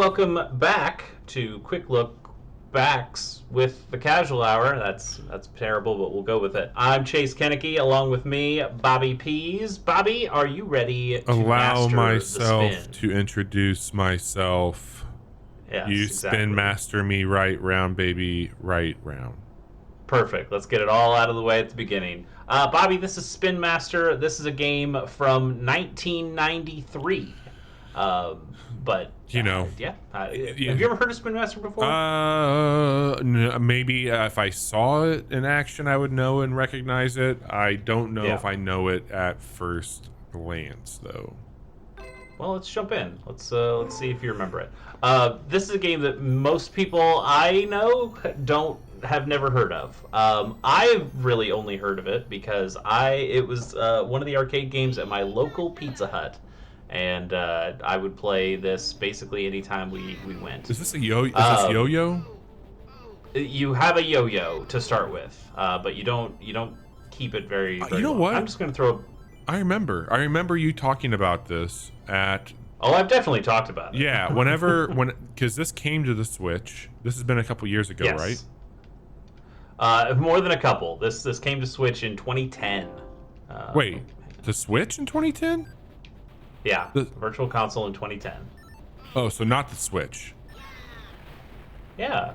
welcome back to Quick Look Backs with the Casual Hour. That's terrible, but we'll go with it. I'm Chase Kennecke, along with me, Bobby Pease. Bobby, are you ready to allow master myself the spin? to introduce myself? Yes, You exactly. spin master me right round, baby, right round. Perfect. Let's get it all out of the way at the beginning. Bobby, this is Spinmaster. This is a game from 1993. But yeah. Have you ever heard of Spinmaster before? Maybe if I saw it in action, I would know and recognize it. I don't know if I know it at first glance, though. Well, let's jump in. Let's see if you remember it. This is a game that most people I know have never heard of. I've really only heard of it because it was one of the arcade games at my local Pizza Hut, and I would play this basically anytime we went. Is this a yo? Is this yo-yo? You have a yo-yo to start with, but you don't keep it very. You know long. what? I'm just gonna throw. I remember you talking about this at. Oh, I've definitely talked about it. Yeah, because this came to the Switch. This has been a couple years ago, yes. right? More than a couple. This came to Switch in 2010. Wait, the Switch in 2010? Yeah, Virtual Console in 2010. Oh, so not the Switch. Yeah.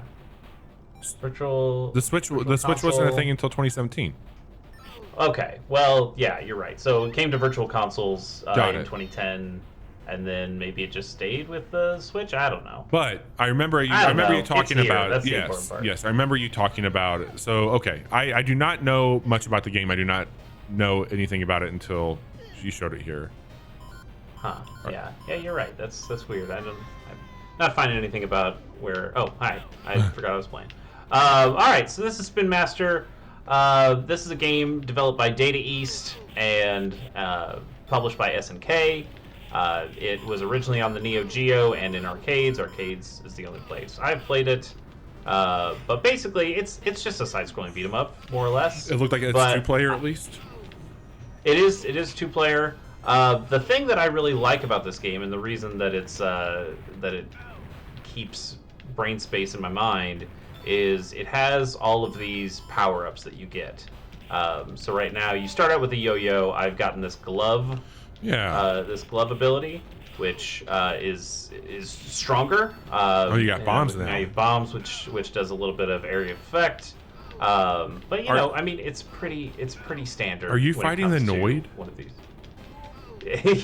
The Switch wasn't a thing until 2017. Okay, well, yeah, you're right. So it came to Virtual Consoles in 2010, and then maybe it just stayed with the Switch. I don't know. But I remember you talking about it. Yes, I remember you talking about it. So okay, I do not know much about the game. I do not know anything about it until you showed it here. Huh? Yeah, you're right. That's weird. I'm not finding anything about where. Oh, hi. I forgot I was playing. All right, so this is Spinmaster. This is a game developed by Data East and published by SNK. It was originally on the NEO-GEO and in arcades. Arcades is the only place I've played it. But basically, it's just a side-scrolling beat 'em up, more or less. It looked like it's two-player at least. It is two-player. The thing that I really like about this game, and the reason that it keeps brain space in my mind, is it has all of these power-ups that you get. So right now, you start out with a yo-yo. I've gotten this glove. Yeah. This glove ability, which is stronger. You got bombs now. Now you have bombs, which does a little bit of area effect. But I mean, it's pretty standard. Are you fighting the Noid? One of these.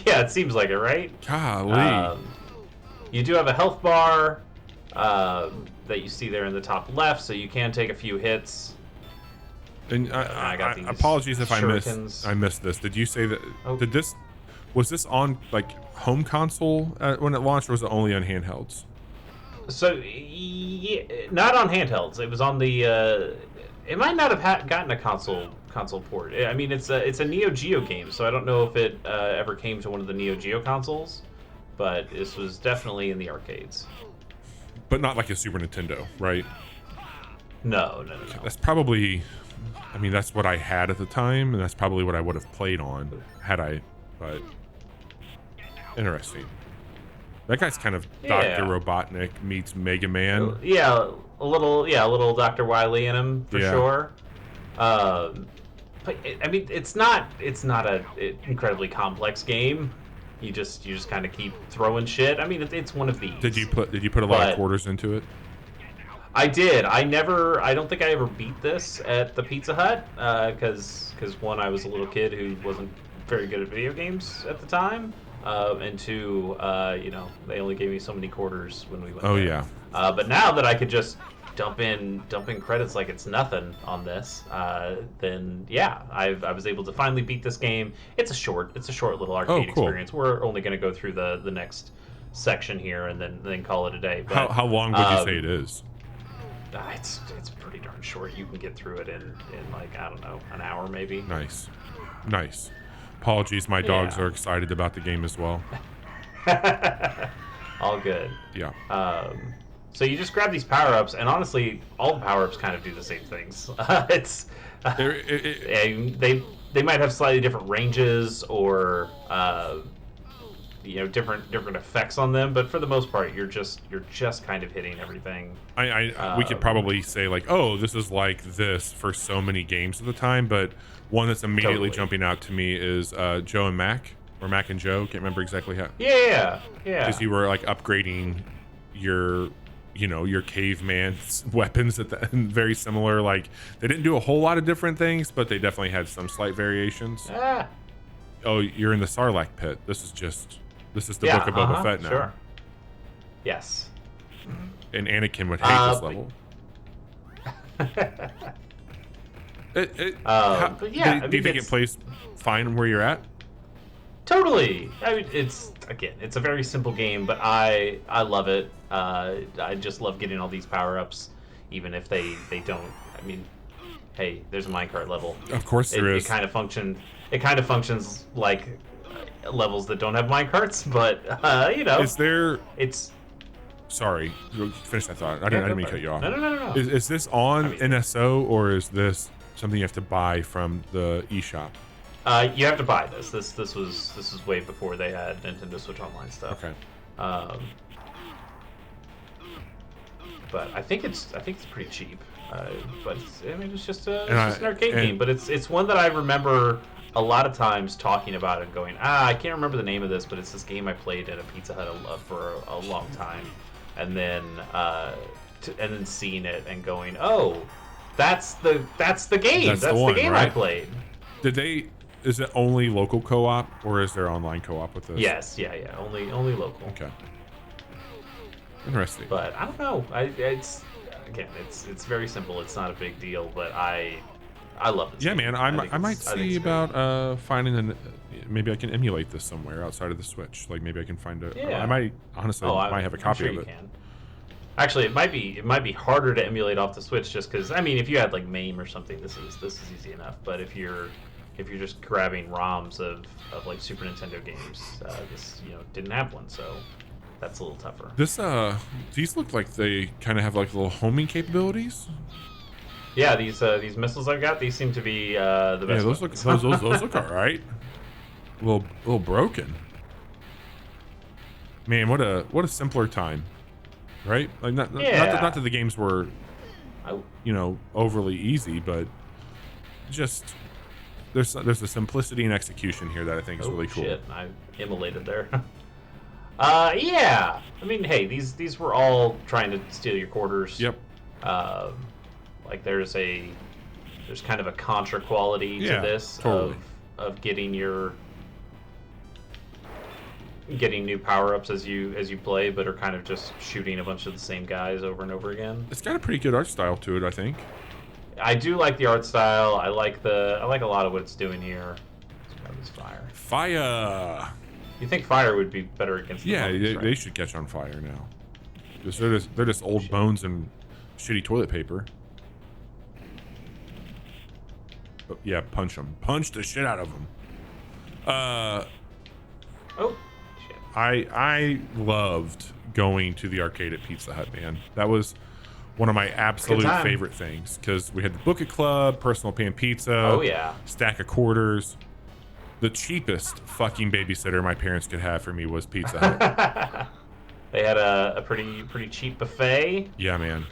Yeah, it seems like it, right? Golly. You do have a health bar that you see there in the top left, so you can take a few hits. And I got these apologies if shurikens. I missed this. Did you say that? Oh. Was this on like home console when it launched, or was it only on handhelds? So, not on handhelds. It was on the. It might not have gotten a console port. I mean, it's a NEO-GEO game, so I don't know if it ever came to one of the NEO-GEO consoles, but this was definitely in the arcades. But not like a Super Nintendo, right? No. That's probably. I mean, that's what I had at the time, and that's probably what I would have played on had I. But interesting. That guy's kind of Dr. Robotnik meets Mega Man. Yeah, a little Dr. Wily in him for sure. But I mean, it's not an incredibly complex game. You just kind of keep throwing shit. I mean, it's one of these. Did you put a lot of quarters into it? I did. I don't think I ever beat this at the Pizza Hut because one, I was a little kid who wasn't very good at video games at the time, and two, they only gave me so many quarters when we went. Oh there. yeah. But now that I could just dump in credits like it's nothing on this, then yeah, I was able to finally beat this game. It's a short little arcade experience. We're only going to go through the next section here and then call it a day. But, how long would you say it is? It's pretty darn short. You can get through it in like, I don't know, an hour maybe. Nice. Apologies, my dogs are excited about the game as well. All good. Yeah. So you just grab these power-ups, and honestly, all the power-ups kind of do the same things. They might have slightly different ranges, or different effects on them, but for the most part, you're just kind of hitting everything. We could probably say like, oh, this is like this for so many games at the time, but one that's immediately jumping out to me is Joe and Mac, or Mac and Joe. Can't remember exactly how. Yeah. Because you were like upgrading your caveman weapons and very similar. Like they didn't do a whole lot of different things, but they definitely had some slight variations. Oh, you're in the Sarlacc pit. This is the Book of Boba Fett now. Sure. Yes. And Anakin would hate this level. Do you think it plays fine where you're at? Totally. I mean, it's a very simple game, but I love it. I just love getting all these power-ups, even if they don't. I mean, hey, there's a minecart level. Of course there is. It kind of functions like levels that don't have minecarts, but Is there? It's. Sorry, finish that thought. I didn't mean to cut you off. No. Is this on NSO, or is this something you have to buy from the eShop? You have to buy this. This was way before they had Nintendo Switch Online stuff. Okay. But I think it's pretty cheap. But it's just an arcade game. But it's one that I remember a lot of times talking about and going, I can't remember the name of this, but it's this game I played at a Pizza Hut for a long time, and then seeing it and going, oh, that's the game. That's the game, right? I played. Is it only local co-op, or is there online co-op with this? Yes, yeah, only local. Okay. Interesting. But I don't know. It's very simple. It's not a big deal, but I love this. Yeah, game. man. I might see about finding maybe I can emulate this somewhere outside of the Switch. Like maybe I can find a. Yeah. I might honestly might have a copy of it. Can. Actually, it might be harder to emulate off the Switch, just because if you had like MAME or something, this is easy enough. But if you're just grabbing ROMs of like Super Nintendo games, this didn't have one, so that's a little tougher. These look like they kind of have like little homing capabilities. Yeah, these missiles I've got, these seem to be the best. Yeah, those look all right. A little broken. Man, what a simpler time, right? Like not that the games were, overly easy, but just there's a simplicity and execution here that I think is really cool. Shit, I immolated there. Yeah. I mean, hey, these were all trying to steal your quarters. Yep. Like there's kind of a contra quality to this totally. of getting new power-ups as you play, but are kind of just shooting a bunch of the same guys over and over again. It's got a pretty good art style to it, I think. I do like the art style. I like a lot of what it's doing here. Let's grab this fire. Fire. You think fire would be better against the zombies, right? They should catch on fire now. They're just old bones and shitty toilet paper. But yeah, punch them. Punch the shit out of them. Oh, shit. I loved going to the arcade at Pizza Hut, man. That was one of my absolute favorite things, because we had the Book It Club, personal pan pizza. Oh yeah. Stack of quarters. The cheapest fucking babysitter my parents could have for me was Pizza Hut. They had a pretty cheap buffet. Yeah, man.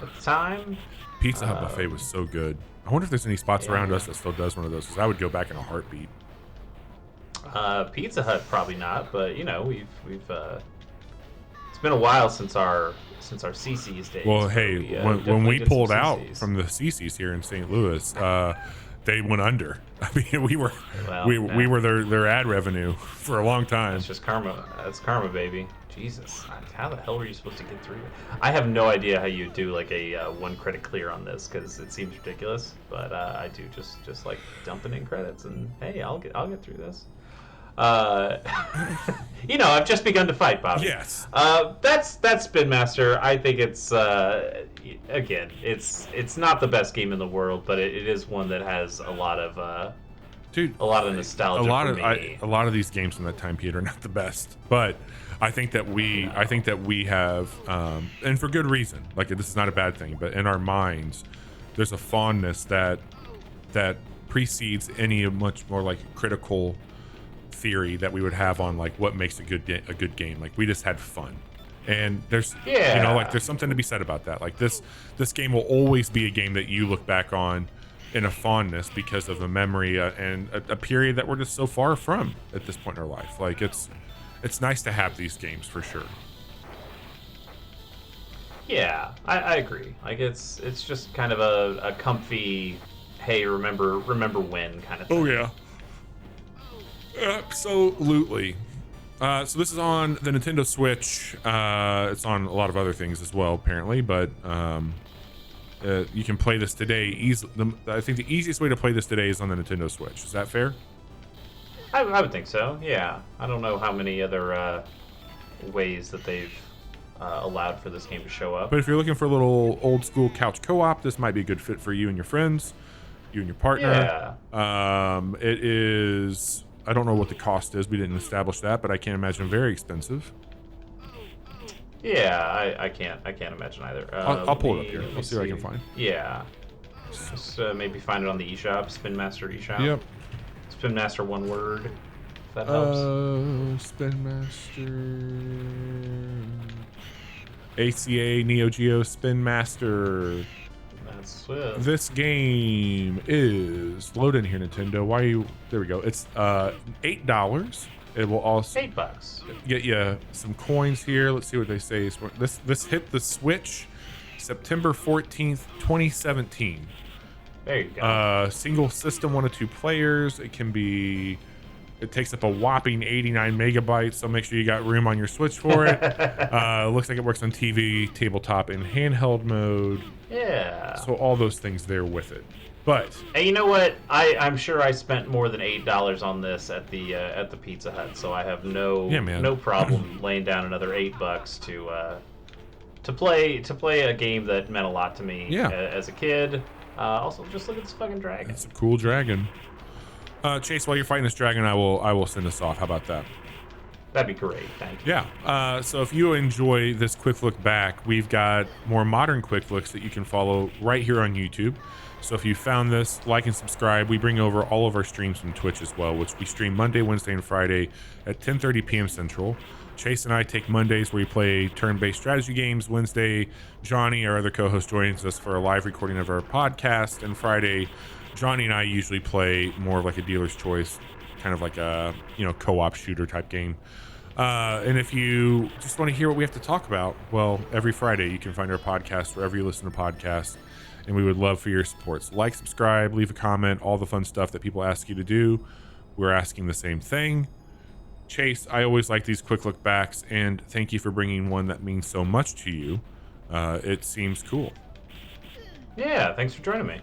At the time. Pizza Hut buffet was so good. I wonder if there's any spots around us that still does one of those, because I would go back in a heartbeat. Pizza Hut probably not, but we've it's been a while since our CC's days. Well, hey, when we pulled out from the CC's here in St. Louis, they went under. I mean, we were their ad revenue for a long time. It's just karma. That's karma, baby. Jesus, how the hell were you supposed to get through it? I have no idea how you do like a 1 credit clear on this, because it seems ridiculous. But I do just like dumping in credits, and hey, I'll get through this. I've just begun to fight, Bobby. Yes. That's Spinmaster. I think it's again, it's not the best game in the world, but it is one that has a lot of nostalgia. A lot of these games from that time period are not the best, but I think that we have, and for good reason. Like, this is not a bad thing, but in our minds, there's a fondness that precedes any much more like critical theory that we would have on like what makes a good game. Like we just had fun. And there's there's something to be said about that. Like this game will always be a game that you look back on in a fondness because of the memory and a period that we're just so far from at this point in our life. Like it's nice to have these games for sure. Yeah, I agree. Like it's just kind of a comfy, hey, remember when kind of thing. Oh yeah, absolutely. So this is on the Nintendo Switch. It's on a lot of other things as well, apparently, but you can play this today. I think the easiest way to play this today is on the Nintendo Switch. Is that fair? I would think so, yeah. I don't know how many other ways that they've allowed for this game to show up. But if you're looking for a little old school couch co-op, this might be a good fit for you and your friends, you and your partner. Yeah. It is... I don't know what the cost is. We didn't establish that, but I can't imagine very expensive. Yeah, I can't imagine either. I'll pull it up here. I'll see what I can find. Yeah. Just maybe find it on the eShop, Spinmaster eShop. Yep. Spinmaster, one word. If that helps. Spinmaster. ACA NEO-GEO Spinmaster. That's it. This game is load in here, Nintendo. Why are you? There we go. It's $8. It will also $8 get you some coins here. Let's see what they say. This hit the Switch September 14th, 2017. There you go. Single system, 1 to 2 players. It takes up a whopping 89 megabytes, so make sure you got room on your Switch for it. Looks like it works on TV, tabletop, and handheld mode. Yeah. So all those things there with it. But hey, you know what? I'm sure I spent more than $8 on this at the Pizza Hut, so I have no problem laying down another $8 to play a game that meant a lot to me as a kid. Also, just look at this fucking dragon. It's a cool dragon. Chase, while you're fighting this dragon, I will send us off. How about that? That'd be great. Thank you. Yeah. So if you enjoy this quick look back, we've got more modern quick looks that you can follow right here on YouTube. So if you found this, like and subscribe. We bring over all of our streams from Twitch as well, which we stream Monday, Wednesday, and Friday at 10:30 p.m. Central. Chase and I take Mondays where we play turn-based strategy games. Wednesday, Johnny, our other co-host, joins us for a live recording of our podcast. And Friday, Johnny and I usually play more of like a dealer's choice, kind of like a co-op shooter type game. And if you just want to hear what we have to talk about, well, every Friday you can find our podcast wherever you listen to podcasts, and we would love for your support. So like, subscribe, leave a comment, all the fun stuff that people ask you to do. We're asking the same thing. Chase, I always like these quick look backs, and thank you for bringing one that means so much to you. It seems cool. Yeah, thanks for joining me.